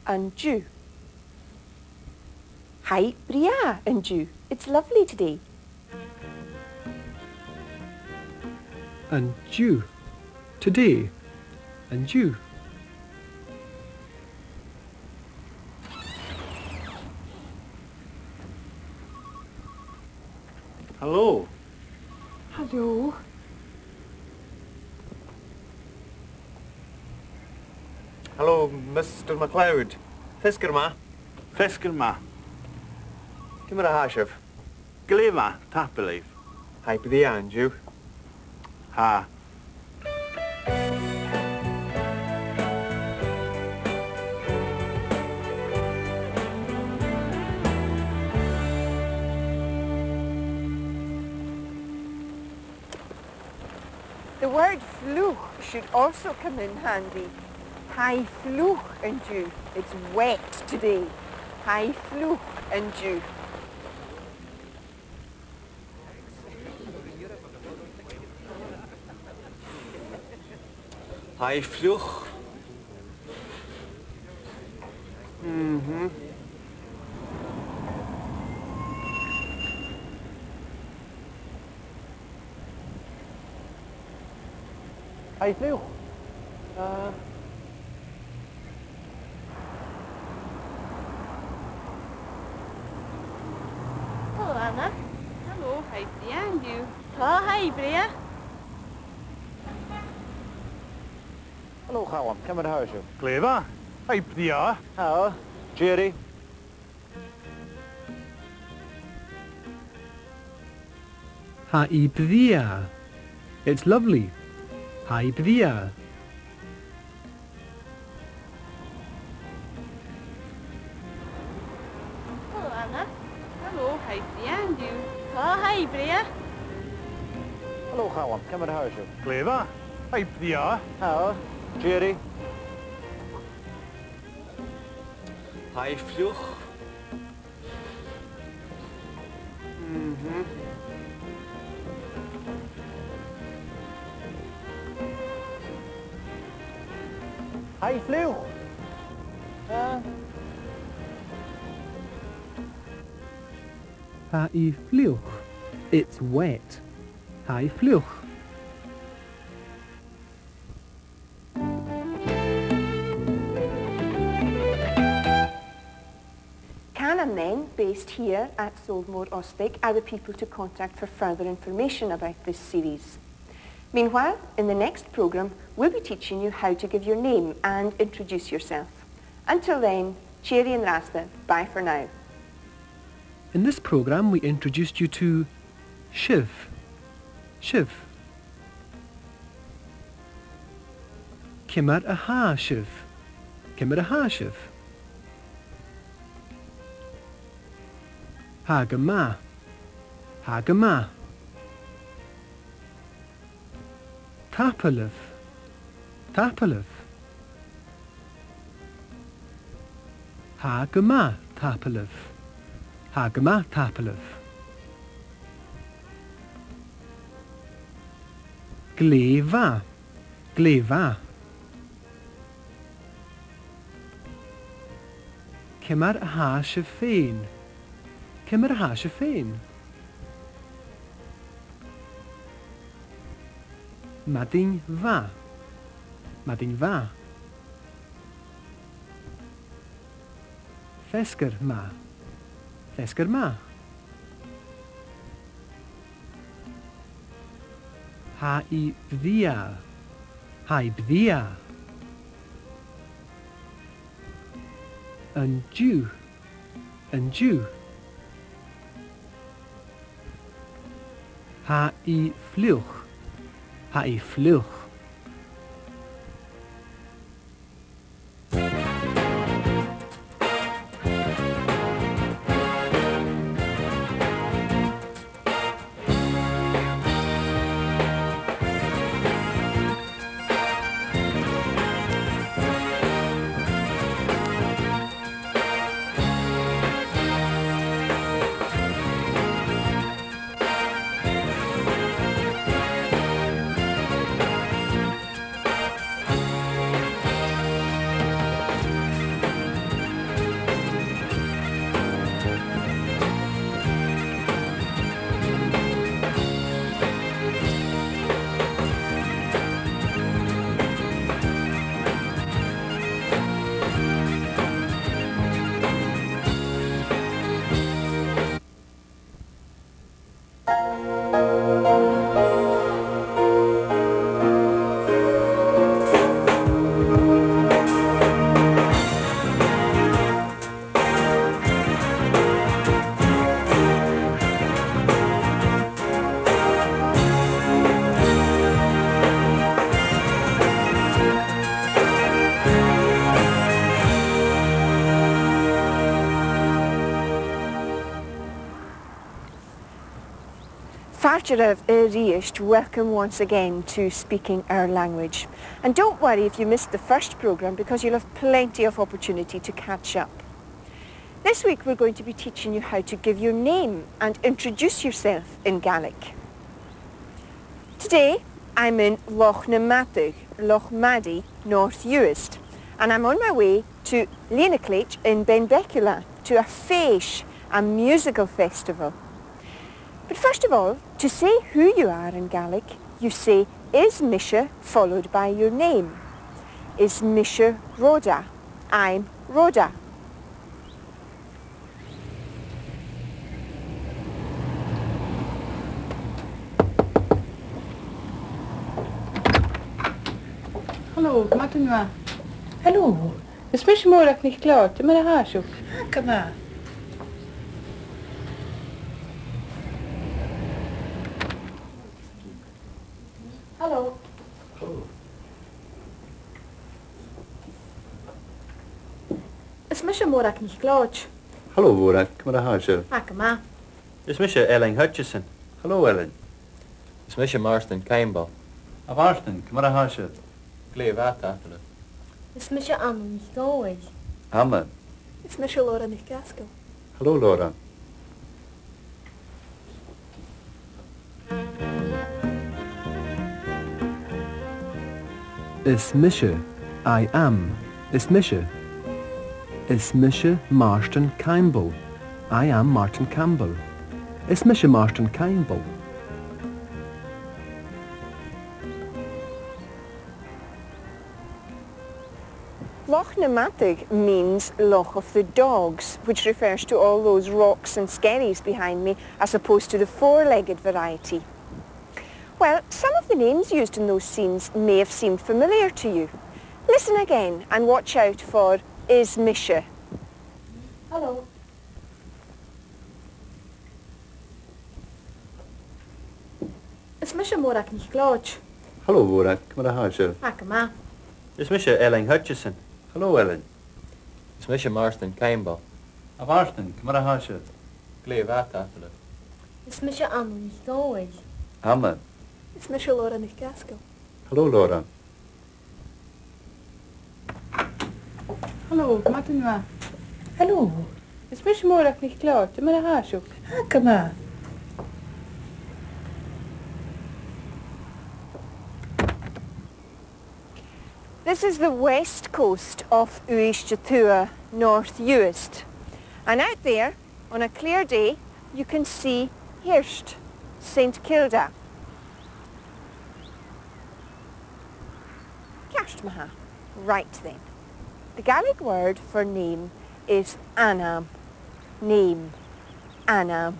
and Jew. Hi, Bria and Jew. It's lovely today. And Jew. Today. And Jew. Hello. Hello. Hello, Mr. MacLeod. Fisker ma. Fesken ma. Cymra hashif. Glee ma, tapeleif. Hi, the Andrew. Ha. The word fluch should also come in handy. Hi fluch and Jew. It's wet today. Hi fluch and Jew. Hi, Fluch. Hi, Fluch. Hello, Anna. Hello, hi, Bria, and you? Oh, hi, Bria. Hello, Challam. Cymra hashif. Gleva. Hi, Bria. Hello. Jerry. Hi, Bria. It's lovely. Hi, Bria. Hello, Anna. Hello, hi, Bria, and you? Oh, hi, Bria. Hello, Challam. Cymra hashif. Gleva. Hi, Bria. Hello. Jerry. Hi, Fluch. Hi, Fluch. Hi, fluch. It's wet. Hi, fluch. Can and men, based here at Soldmore Ostig, are the people to contact for further information about this series. Meanwhile, in the next programme, we'll be teaching you how to give your name and introduce yourself. Until then, cheery and Rasta, bye for now. In this programme, we introduced you to Shiv. Shiv. Kimar aha Shiv. Kimar aha Shiv. Hagama. Hagama. Tapalev. Tapalev. Hagama Tapalev. Hagama Tapalev. Gleva. Gleva. Kimar aha Shifein. Kimar aha Shifein. Madin va. Madin va. Fesker ma. Fesker ma. Ha-i bdia. Ha-i bdia. Een Jew. Een Jew. Ha-i vlug. Ha-i vlug. Farturav Riist, welcome once again to Speaking Our Language. And don't worry if you missed the first programme because you'll have plenty of opportunity to catch up. This week we're going to be teaching you how to give your name and introduce yourself in Gaelic. Today I'm in Loch Maddie, North Uist, and I'm on my way to Lenaclate in Benbecula to a feish, a musical festival. But first of all, to say who you are in Gaelic, you say Is Misha followed by your name. Is Misha Rhoda? I'm Rhoda. Hallo, Martin. Hallo, Es ist morgen nicht klar, du mir hast du. kom maar. Hallo. Es ist morgen nicht klar. Hallo, Warren. Kom maar naar huis. Kom maar. Is Mr. Ellen Hutchison. Hallo, Ellen. Is Mr. Marston Campbell. Marston, kom maar naar huis. Glei wat after. Es ist Anna nicht Galway. Amen. Es ist Laura nicht Gaskell. Hallo, Laura. Is Misha, I am. Is Misha. Is Misha Marston Campbell. I am Martin Campbell. Is Misha Marston Campbell. Loch Namatig means Loch of the Dogs, which refers to all those rocks and skerries behind me as opposed to the four-legged variety. Well, some of the names used in those scenes may have seemed familiar to you. Listen again and watch out for Is Misha. Hallo. Es ist morgen nicht klar. Hallo, Warren. Kom maar naar huis. Kom maar. Is Mr. Ellen Hutchison. Hallo, Ellen. Is Mr. Marston Campbell. Marston, kom maar naar huis. Glei wat after. Es ist Anna nicht Galway. Amen. Es ist Laura nicht Gaskell. Hallo, Laura. Hallo, Martin. Hallo, Es ist morgen nicht klar, du mir hast du. kom maar. This is the west coast of Uistjatua, North Uist. And out there, on a clear day, you can see Hirst, St Kilda. Kerstmaha. Right then. The Gaelic word for name is Anam. Name. Anam.